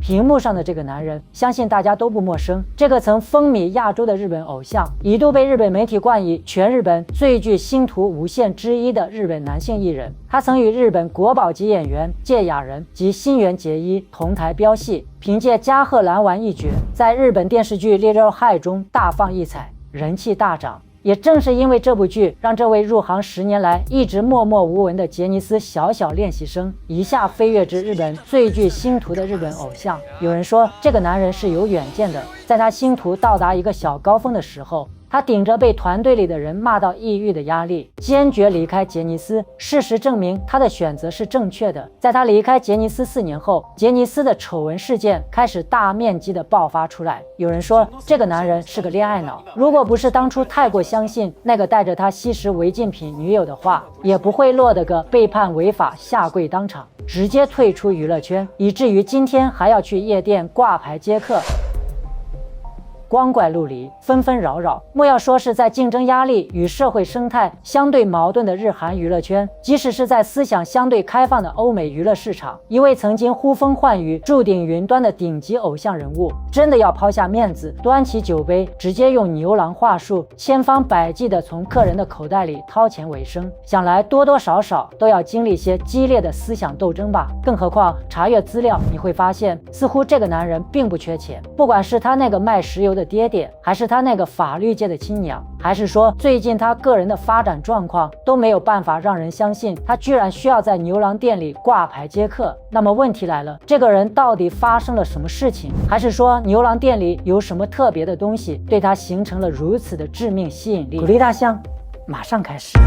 屏幕上的这个男人，相信大家都不陌生。这个曾风靡亚洲的日本偶像，一度被日本媒体冠以全日本最具星途无限之一的日本男性艺人。他曾与日本国宝级演员芥雅人及新垣结衣同台飙戏，凭借加贺兰丸一角，在日本电视剧《Little High》中大放异彩，人气大涨。也正是因为这部剧，让这位入行10年来一直默默无闻的杰尼斯小练习生，一下飞跃至日本最具星途的日本偶像。有人说，这个男人是有远见的，在他星途到达一个小高峰的时候，他顶着被团队里的人骂到抑郁的压力，坚决离开杰尼斯。事实证明，他的选择是正确的。在他离开杰尼斯4年后，杰尼斯的丑闻事件开始大面积的爆发出来。有人说，这个男人是个恋爱脑，如果不是当初太过相信那个带着他吸食违禁品女友的话，也不会落得个被判违法下跪当场，直接退出娱乐圈，以至于今天还要去夜店挂牌接客。光怪陆离，纷纷扰扰。莫要说是在竞争压力与社会生态相对矛盾的日韩娱乐圈，即使是在思想相对开放的欧美娱乐市场，一位曾经呼风唤雨、注顶云端的顶级偶像人物，真的要抛下面子，端起酒杯，直接用牛郎话术，千方百计地从客人的口袋里掏钱为生，想来多多少少都要经历些激烈的思想斗争吧。更何况查阅资料，你会发现，似乎这个男人并不缺钱，不管是他那个卖石油的爹爹，还是他那个法律界的亲娘，还是说最近他个人的发展状况，都没有办法让人相信他居然需要在牛郎店里挂牌接客。那么问题来了，这个人到底发生了什么事情？还是说牛郎店里有什么特别的东西，对他形成了如此的致命吸引力？鼓励大象马上开始。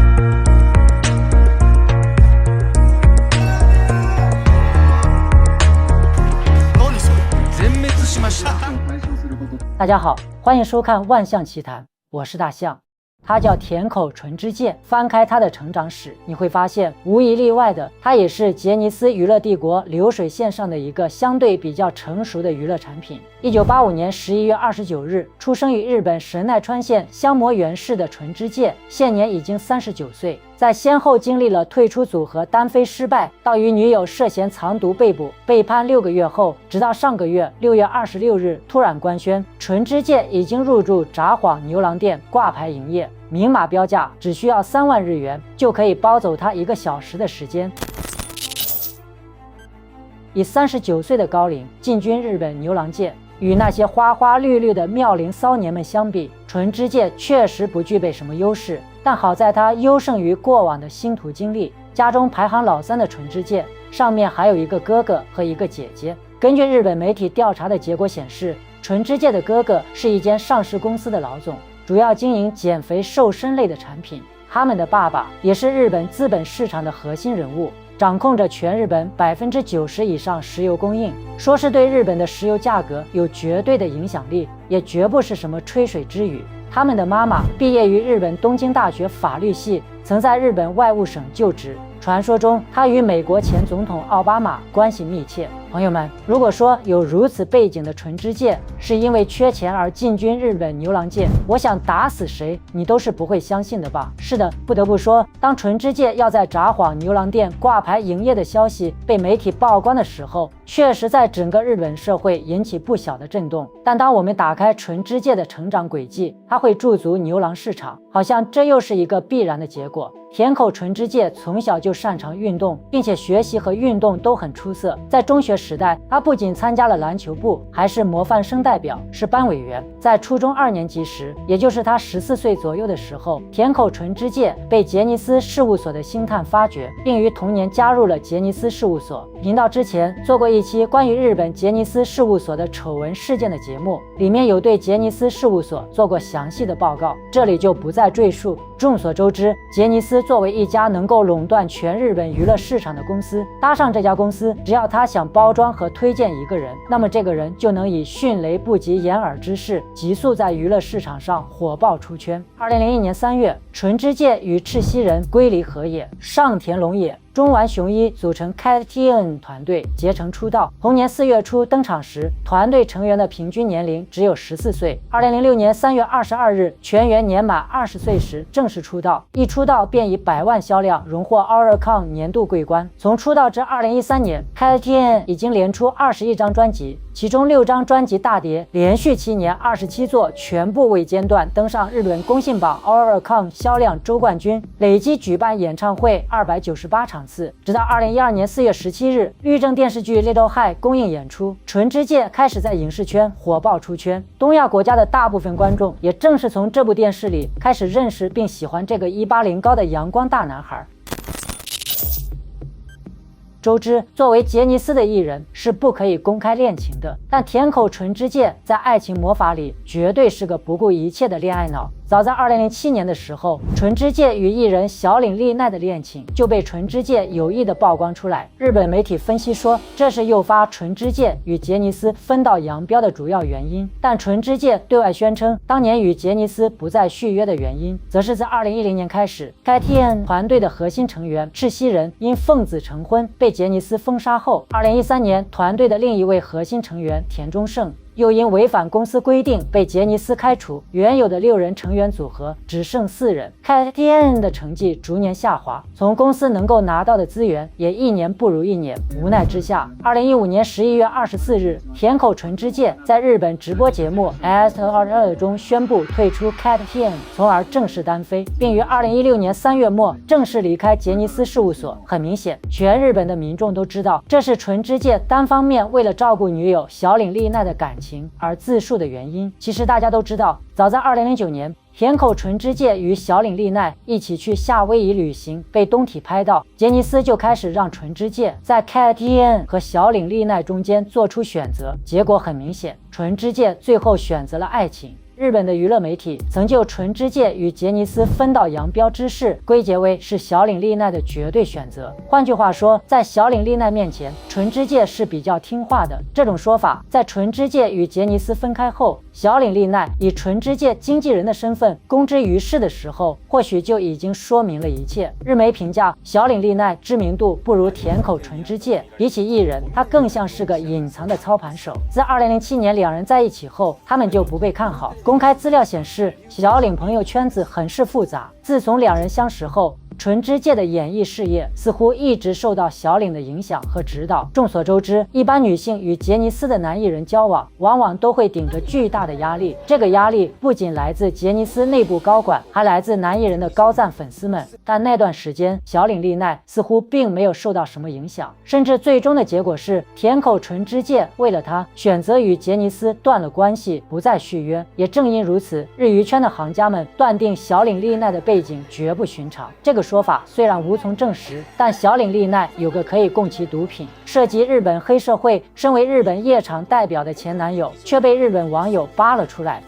大家好，欢迎收看《万象奇谈》，我是大象。他叫田口纯之介。翻开他的成长史，你会发现，无一例外的，他也是杰尼斯娱乐帝国流水线上的一个相对比较成熟的娱乐产品。1985年11月29日，出生于日本神奈川县香磨原市的纯之介，现年已经39岁。在先后经历了退出组合单飞失败，到与女友涉嫌藏毒被捕，被判6个月后，直到上个月6月26日突然官宣，纯之介已经入驻札幌牛郎店挂牌营业，明码标价，只需要3万日元就可以包走他1个小时的时间。以39岁的高龄进军日本牛郎界，与那些花花绿绿的妙龄骚年们相比，纯之介确实不具备什么优势。但好在他优胜于过往的星途经历，家中排行老3的纯之介，上面还有一个哥哥和一个姐姐。根据日本媒体调查的结果显示，纯之介的哥哥是一间上市公司的老总，主要经营减肥瘦身类的产品。他们的爸爸也是日本资本市场的核心人物，掌控着全日本90%以上石油供应，说是对日本的石油价格有绝对的影响力，也绝不是什么吹水之语。他们的妈妈毕业于日本东京大学法律系，曾在日本外务省就职。传说中，她与美国前总统奥巴马关系密切。朋友们，如果说有如此背景的纯之介是因为缺钱而进军日本牛郎界，我想打死谁你都是不会相信的吧？是的，不得不说，当纯之介要在札幌牛郎店挂牌营业的消息被媒体曝光的时候，确实在整个日本社会引起不小的震动。但当我们打开纯之介的成长轨迹，他会驻足牛郎市场，好像这又是一个必然的结果。田口纯之介从小就擅长运动，并且学习和运动都很出色。在中学时代，他不仅参加了篮球部，还是模范生代表，是班委员。在初中2年级时，也就是他14岁左右的时候，田口纯之介被杰尼斯事务所的星探发掘，并于同年加入了杰尼斯事务所。频道之前做过一期关于日本杰尼斯事务所的丑闻事件的节目，里面有对杰尼斯事务所做过详细的报告，这里就不再赘述。众所周知，杰尼斯作为一家能够垄断全日本娱乐市场的公司，搭上这家公司，只要他想包装和推荐一个人，那么这个人就能以迅雷不及掩耳之势，急速在娱乐市场上火爆出圈。2001年3月，纯之介与赤西仁龟梨和也、上田龙也、中丸雄一组成 CAT-TN 团队结成出道。同年4月初登场时，团队成员的平均年龄只有14岁。2006年3月22日，全员年满20岁时正式出道，一出道便以100万销量荣获 Oricon 年度桂冠。从出道至2013年 ，CAT-TN 已经连出21张专辑，其中6张专辑大碟，连续7年27作全部未间断登上日本公信榜 Oricon 销量周冠军，累计举办演唱会298场次。直到2012年4月17日，律政电视剧《Little High》公映演出，纯之介开始在影视圈火爆出圈。东亚国家的大部分观众也正是从这部电视里开始认识并喜欢这个180高的阳光大男孩。周知，作为杰尼斯的艺人是不可以公开恋情的，但田口纯之介在爱情魔法里绝对是个不顾一切的恋爱脑。早在2007年的时候，纯之介与艺人小岭丽奈的恋情就被纯之介有意的曝光出来。日本媒体分析说，这是诱发纯之介与杰尼斯分道扬镳的主要原因。但纯之介对外宣称，当年与杰尼斯不再续约的原因，则是在2010年开始，CAT-TN 团队的核心成员赤西仁因奉子成婚被杰尼斯封杀后，2013年团队的另一位核心成员田中胜又因违反公司规定被杰尼斯开除，原有的6人成员组合只剩4人。CAT-TN 的成绩逐年下滑，从公司能够拿到的资源也一年不如一年。无奈之下，2015年11月24日，田口纯之介在日本直播节目 S22 中宣布退出 CAT-TN， 从而正式单飞，并于2016年3月末正式离开杰尼斯事务所。很明显，全日本的民众都知道，这是纯之介单方面为了照顾女友小岭丽奈的感情而自述的原因。其实大家都知道，早在2009年，田口纯之介与小岭丽奈一起去夏威夷旅行，被东体拍到，杰尼斯就开始让纯之介在 CAT-TN 和小岭丽奈中间做出选择。结果很明显，纯之介最后选择了爱情。日本的娱乐媒体曾就纯之介与杰尼斯分道扬镳之事归结为是小岭丽奈的绝对选择。换句话说，在小岭丽奈面前，纯之介是比较听话的。这种说法在纯之介与杰尼斯分开后，小岭丽奈以纯之介经纪人的身份公之于世的时候，或许就已经说明了一切。日媒评价小岭丽奈知名度不如田口纯之介，比起艺人，他更像是个隐藏的操盘手。自2007年两人在一起后，他们就不被看好。公开资料显示，小岭朋友圈子很是复杂。自从两人相识后，纯之介的演艺事业似乎一直受到小岭的影响和指导。众所周知，一般女性与杰尼斯的男艺人交往，往往都会顶着巨大的压力。这个压力不仅来自杰尼斯内部高管，还来自男艺人的高赞粉丝们。但那段时间，小岭丽奈似乎并没有受到什么影响，甚至最终的结果是，田口纯之介为了她选择与杰尼斯断了关系，不再续约。也正因如此，日娱圈的行家们断定小岭丽奈的背景绝不寻常。这个说法虽然无从证实，但小岭丽奈有个可以供其毒品。涉及日本黑社会，身为日本夜场代表的前男友，却被日本网友扒了出来。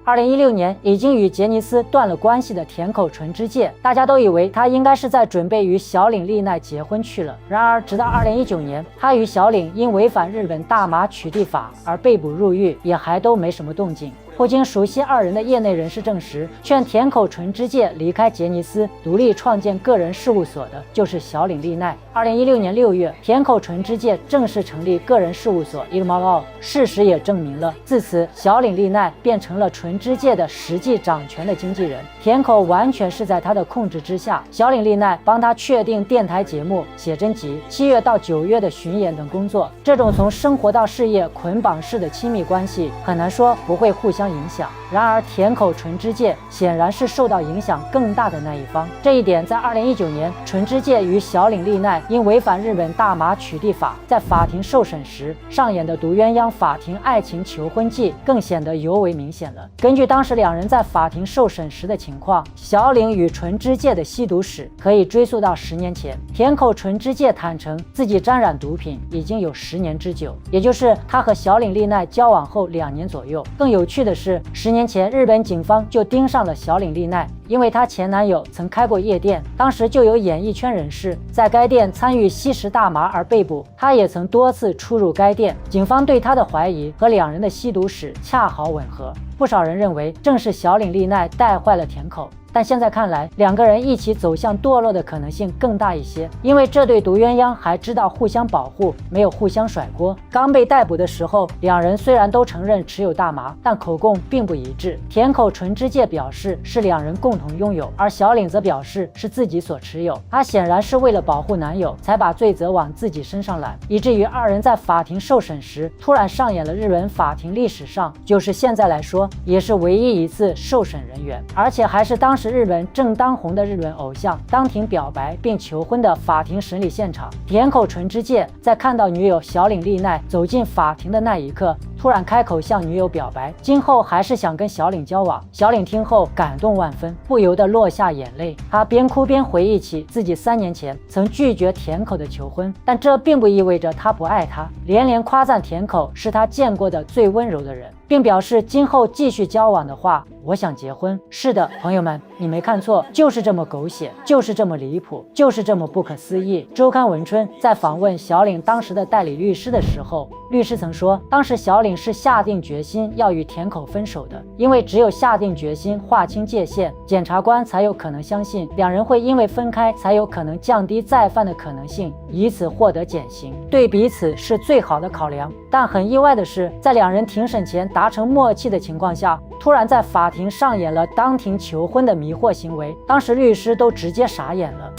2016年已经与杰尼斯断了关系的田口纯之介，大家都以为他应该是在准备与小岭丽奈结婚去了。然而，直到2019年，他与小岭因违反日本大麻取缔法而被捕入狱，也还都没什么动静。不经熟悉二人的业内人士证实，劝田口纯之介离开杰尼斯，独立创建个人事务所的就是小岭丽奈。2016年6月，田口纯之介正式成立个人事务所 Ilmao， 事实也证明了，自此小岭丽奈变成了纯之介的实际掌权的经纪人，田口完全是在他的控制之下。小岭丽奈帮他确定电台节目、写真集、7月到9月的巡演等工作。这种从生活到事业捆绑式的亲密关系，很难说不会互相影响。然而田口纯之介显然是受到影响更大的那一方，这一点在2019年纯之介与小岭丽奈因违反日本大麻取缔法在法庭受审时上演的毒鸳鸯法庭爱情求婚记更显得尤为明显了。根据当时两人在法庭受审时的情况，小岭与纯之介的吸毒史可以追溯到10年前。田口纯之介坦诚自己沾染毒品已经有10年之久，也就是他和小岭丽奈交往后2年左右。更有趣的是，10年前日本警方就盯上了小岭丽奈，因为她前男友曾开过夜店，当时就有演艺圈人士在该店参与吸食大麻而被捕，她也曾多次出入该店，警方对她的怀疑和两人的吸毒史恰好吻合。不少人认为正是小岭丽奈带坏了田口。但现在看来，两个人一起走向堕落的可能性更大一些，因为这对毒鸳鸯还知道互相保护，没有互相甩锅。刚被逮捕的时候，两人虽然都承认持有大麻，但口供并不一致。田口纯之介表示是两人共同拥有，而小岭则表示是自己所持有。他显然是为了保护男友，才把罪责往自己身上揽，以至于二人在法庭受审时，突然上演了日本法庭历史上，就是现在来说，也是唯一一次受审人员，而且还是当时日本正当红的日本偶像当庭表白并求婚的法庭审理现场。田口纯之介在看到女友小岭丽奈走进法庭的那一刻，突然开口向女友表白，今后还是想跟小岭交往。小岭听后感动万分，不由得落下眼泪。她边哭边回忆起自己3年前曾拒绝田口的求婚，但这并不意味着她不爱他，连连夸赞田口是他见过的最温柔的人，并表示今后继续交往的话，我想结婚。是的，朋友们，你没看错，就是这么狗血，就是这么离谱，就是这么不可思议。周刊文春在访问小岭当时的代理律师的时候，律师曾说，当时小岭是下定决心要与田口分手的，因为只有下定决心划清界限，检察官才有可能相信两人会因为分开才有可能降低再犯的可能性，以此获得减刑，对彼此是最好的考量。但很意外的是，在两人庭审前达成默契的情况下，突然在法庭上演了当庭求婚的迷惑行为，当时律师都直接傻眼了。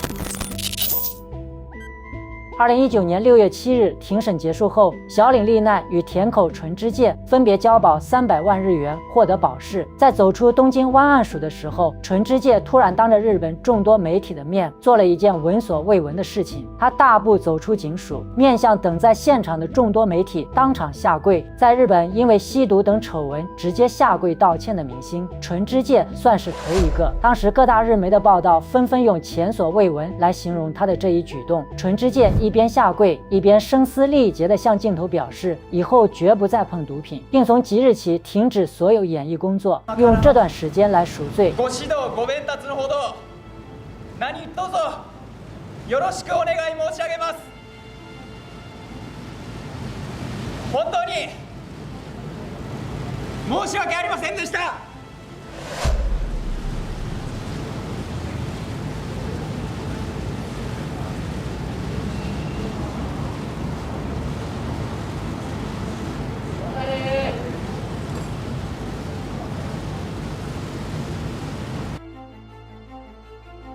2019年6月7日，庭审结束后，小岭丽奈与田口纯之介分别交保300万日元，获得保释。在走出东京湾岸署的时候，纯之介突然当着日本众多媒体的面做了一件闻所未闻的事情。他大步走出警署，面向等在现场的众多媒体当场下跪。在日本因为吸毒等丑闻直接下跪道歉的明星，纯之介算是头一个。当时各大日媒的报道纷纷用前所未闻来形容他的这一举动。纯之介一边下跪，一边声嘶力竭地向镜头表示以后绝不再碰毒品，并从即日起停止所有演艺工作，用这段时间来赎罪。ご指導ご鞭撻のほど何卒よろしくお願い申し上げます。本当に申し訳ありませんでした。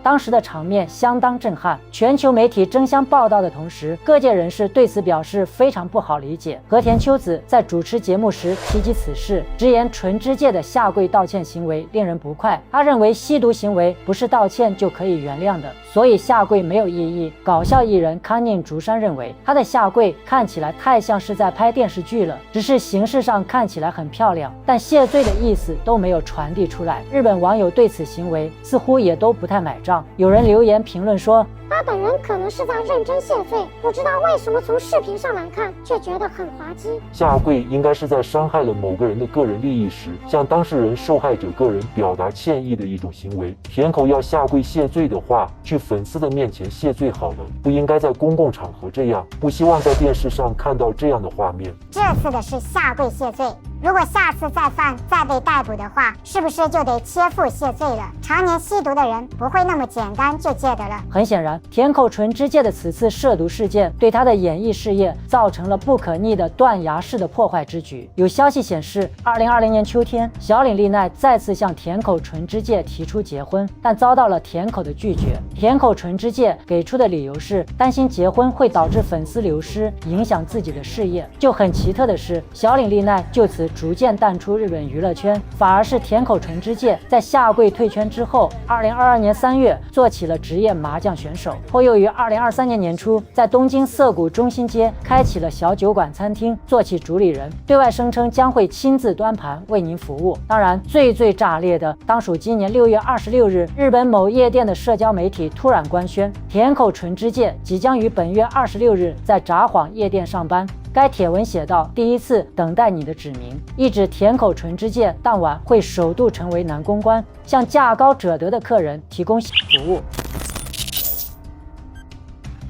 当时的场面相当震撼，全球媒体争相报道的同时，各界人士对此表示非常不好理解。和田秋子在主持节目时提及此事，直言纯之介的下跪道歉行为令人不快。他认为吸毒行为不是道歉就可以原谅的，所以下跪没有意义。搞笑艺人康宁竹山认为，他的下跪看起来太像是在拍电视剧了，只是形式上看起来很漂亮，但谢罪的意思都没有传递出来。日本网友对此行为似乎也都不太买账。有人留言评论说，他本人可能是在认真谢罪，不知道为什么从视频上来看却觉得很滑稽。下跪应该是在伤害了某个人的个人利益时，向当事人受害者个人表达歉意的一种行为。田口要下跪谢罪的话，去粉丝的面前谢罪好了，不应该在公共场合这样。不希望在电视上看到这样的画面。这次的是下跪谢罪，如果下次再犯再被逮捕的话，是不是就得切腹谢罪了？常年吸毒的人不会那么简单就戒得了。很显然，田口纯之介的此次涉毒事件对他的演艺事业造成了不可逆的断崖式的破坏之举。有消息显示，2020年秋天，小岭丽奈再次向田口纯之介提出结婚，但遭到了田口的拒绝。田口纯之介给出的理由是担心结婚会导致粉丝流失，影响自己的事业。就很奇特的是，小岭丽奈就此逐渐淡出日本娱乐圈，反而是田口纯之介在下跪退圈之后，2022年3月做起了职业麻将选手，后又于2023年年初在东京涩谷中心街开启了小酒馆餐厅，做起主理人，对外声称将会亲自端盘为您服务。当然，最炸裂的当属今年6月26日，日本某夜店的社交媒体突然官宣，田口纯之介即将于本月26日在札幌夜店上班。该帖文写道：第一次等待你的指名，意指田口纯之介当晚会首度成为男公关，向价高者得的客人提供服务。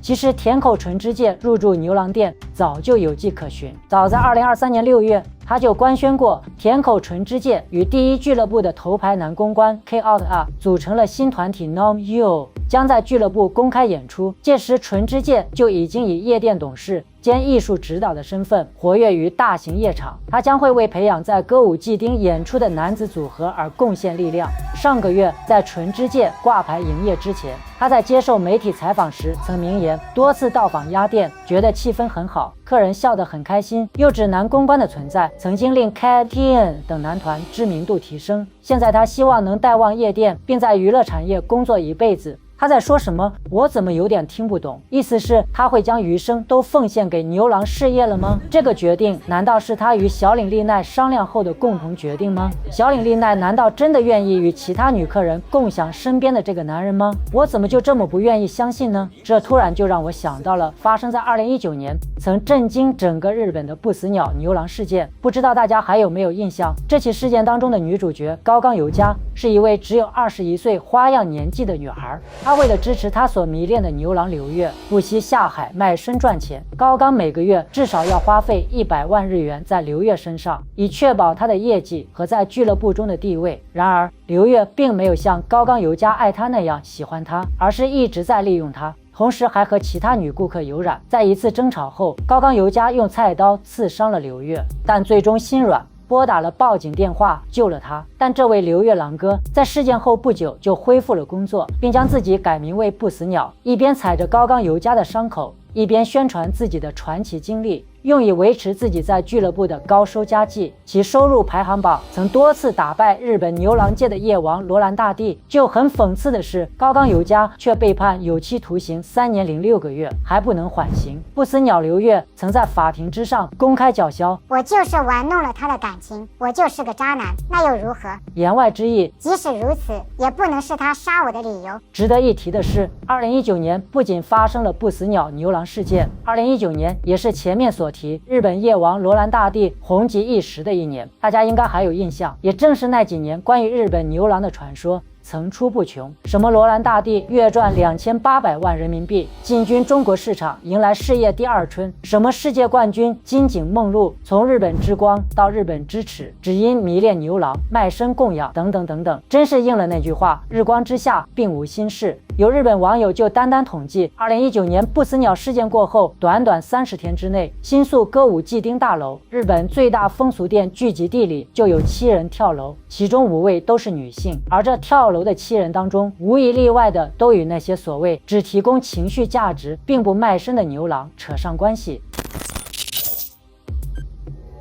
其实田口纯之介入驻牛郎店早就有迹可循，早在2023年6月，他就官宣过田口纯之介与第一俱乐部的头牌男公关 K-OUT R 组成了新团体 Nom You， 将在俱乐部公开演出。届时纯之介就已经以夜店董事兼艺术指导的身份活跃于大型夜场，他将会为培养在歌舞伎町演出的男子组合而贡献力量。上个月在纯之介挂牌营业之前，他在接受媒体采访时曾明言多次到访鸭店，觉得气氛很好，客人笑得很开心，又指男公关的存在曾经令 KTN 等男团知名度提升。现在他希望能带旺夜店，并在娱乐产业工作一辈子。他在说什么？我怎么有点听不懂？意思是他会将余生都奉献给牛郎事业了吗？这个决定难道是他与小岭丽奈商量后的共同决定吗？小岭丽奈难道真的愿意与其他女客人共享身边的这个男人吗？我怎么就这么不愿意相信呢？这突然就让我想到了发生在2019年曾震惊整个日本的不死鸟牛郎事件。不知道大家还有没有印象？这起事件当中的女主角高冈由佳是一位只有21岁花样年纪的女孩。他为了支持他所迷恋的牛郎刘月，不惜下海卖身赚钱。高冈每个月至少要花费100万日元在刘月身上，以确保他的业绩和在俱乐部中的地位。然而，刘月并没有像高冈由佳爱他那样喜欢他，而是一直在利用他。同时还和其他女顾客有染。在一次争吵后，高冈由佳用菜刀刺伤了刘月，但最终心软，拨打了报警电话救了他。但这位刘月郎哥在事件后不久就恢复了工作，并将自己改名为不死鸟，一边踩着高冈由佳的伤口，一边宣传自己的传奇经历，用以维持自己在俱乐部的高收家计。其收入排行榜曾多次打败日本牛郎界的夜王罗兰大帝。就很讽刺的是，高冈由佳却被判有期徒刑3年0.6个月，还不能缓刑。不死鸟刘月曾在法庭之上公开叫嚣：我就是玩弄了他的感情，我就是个渣男，那又如何？言外之意，即使如此，也不能是他杀我的理由。值得一提的是，2019年不仅发生了不死鸟牛郎事件，2019年也是前面所提日本夜王罗兰大帝红极一时的一年。大家应该还有印象，也正是那几年关于日本牛郎的传说层出不穷，什么罗兰大帝月赚2800万人民币，进军中国市场，迎来事业第二春；什么世界冠军金井梦露从日本之光到日本之耻，只因迷恋牛郎，卖身供养，等等等等。真是应了那句话：日光之下并无新事。有日本网友就单统计，2019年不死鸟事件过后，短短30天之内，新宿歌舞伎町大楼日本最大风俗店聚集地里就有7人跳楼，其中5位都是女性。而这跳楼的7人当中，无一例外的都与那些所谓只提供情绪价值并不卖身的牛郎扯上关系。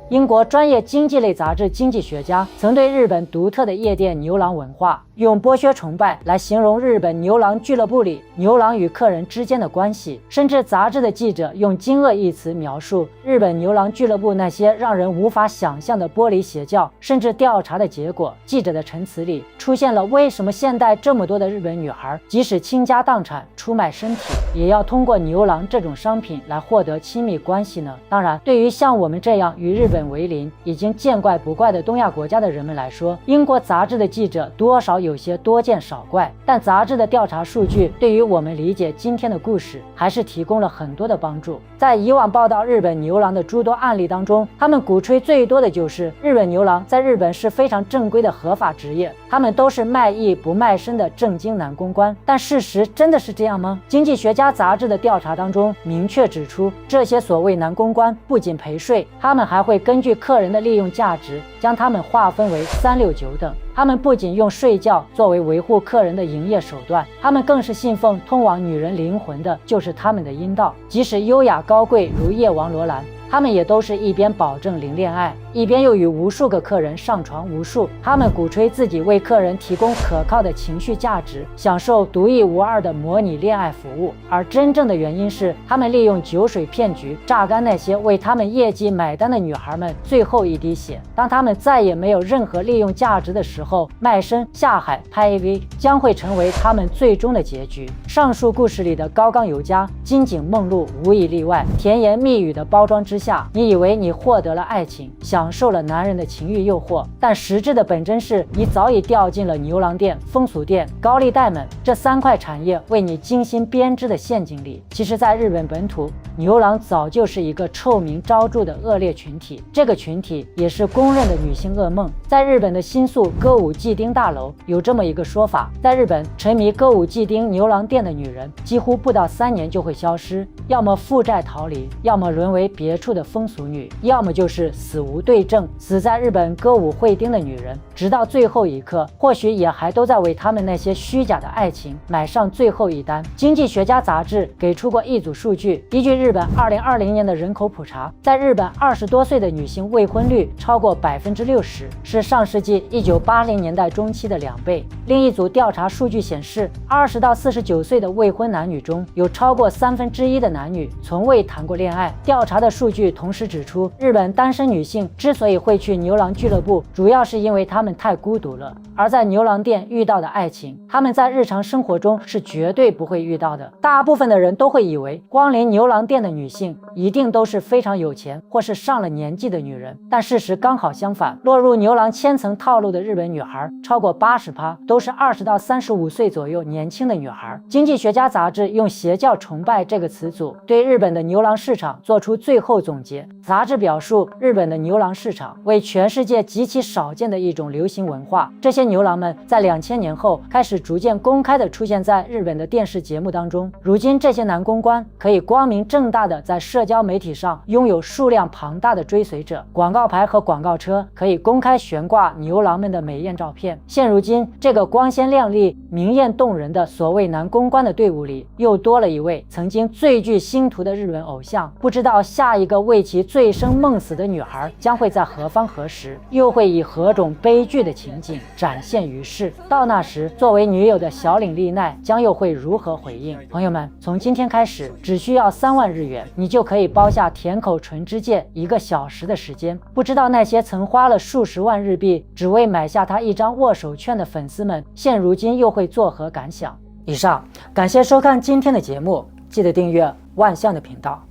英国专业经济类杂志《经济学家》曾对日本独特的夜店牛郎文化用剥削崇拜来形容日本牛郎俱乐部里牛郎与客人之间的关系，甚至杂志的记者用惊愕一词描述日本牛郎俱乐部那些让人无法想象的玻璃邪教。甚至调查的结果，记者的陈词里出现了为什么现代这么多的日本女孩即使倾家荡产出卖身体，也要通过牛郎这种商品来获得亲密关系呢？当然，对于像我们这样与日本为邻已经见怪不怪的东亚国家的人们来说，英国杂志的记者多少有些多见少怪，但杂志的调查数据对于我们理解今天的故事还是提供了很多的帮助。在以往报道日本牛郎的诸多案例当中，他们鼓吹最多的就是日本牛郎在日本是非常正规的合法职业，他们都是卖艺不卖身的正经男公关。但事实真的是这样吗？经济学家杂志的调查当中明确指出，这些所谓男公关不仅陪睡，他们还会根据客人的利用价值将他们划分为3、6、9等。他们不仅用睡觉作为维护客人的营业手段，他们更是信奉通往女人灵魂的就是他们的阴道。即使优雅高贵如夜王罗兰，他们也都是一边保证零恋爱，一边又与无数个客人上床无数。他们鼓吹自己为客人提供可靠的情绪价值，享受独一无二的模拟恋爱服务。而真正的原因是，他们利用酒水骗局榨干那些为他们业绩买单的女孩们最后一滴血。当他们再也没有任何利用价值的时候，卖身下海拍 AV 将会成为他们最终的结局。上述故事里的高冈由佳、金井梦露无一例外，甜言蜜语的包装之之下，你以为你获得了爱情，享受了男人的情欲诱惑，但实质的本真是你早已掉进了牛郎店、风俗店、高利贷们这3块产业为你精心编织的陷阱里。其实，在日本本土，牛郎早就是一个臭名昭著的恶劣群体，这个群体也是公认的女性噩梦。在日本的新宿歌舞伎町大楼有这么一个说法，在日本沉迷歌舞伎町牛郎店的女人几乎不到3年就会消失，要么负债逃离，要么沦为别处的风俗女，要么就是死无对证，死在日本歌舞会町的女人，直到最后一刻，或许也还都在为他们那些虚假的爱情买上最后一单。经济学家杂志给出过一组数据，依据日本2020年的人口普查，在日本20多岁的女性未婚率超过60%，是上世纪1980年代中期的2倍。另一组调查数据显示，20到49岁的未婚男女中有超过1/3的男女从未谈过恋爱。调查的数据同时指出，日本单身女性之所以会去牛郎俱乐部，主要是因为她们太孤独了，而在牛郎店遇到的爱情，她们在日常生活中是绝对不会遇到的。大部分的人都会以为光临牛郎店的女性一定都是非常有钱或是上了年纪的女人，但事实刚好相反，落入牛郎千层套路的日本女孩超过80%都是20到35岁左右年轻的女孩。经济学家杂志用邪教崇拜这个词组对日本的牛郎市场做出最后总结。杂志表述，日本的牛郎市场为全世界极其少见的一种流行文化，这些牛郎们在2000年后开始逐渐公开地出现在日本的电视节目当中。如今这些男公关可以光明正大的在社交媒体上拥有数量庞大的追随者，广告牌和广告车可以公开悬挂牛郎们的美艳照片。现如今，这个光鲜亮丽、明艳动人的所谓男公关的队伍里，又多了一位曾经最具星途的日本偶像。不知道下一个为其醉生梦死的女孩将会在何方何时，又会以何种悲剧的情景展现于世。到那时，作为女友的小岭丽奈将又会如何回应？朋友们，从今天开始，只需要3万日元，你就可以包下田口纯之介1个小时的时间。不知道那些曾花了数十万日币只为买下他一张握手券的粉丝们，现如今又会作何感想？以上，感谢收看今天的节目，记得订阅万象的频道，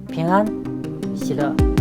平安喜乐。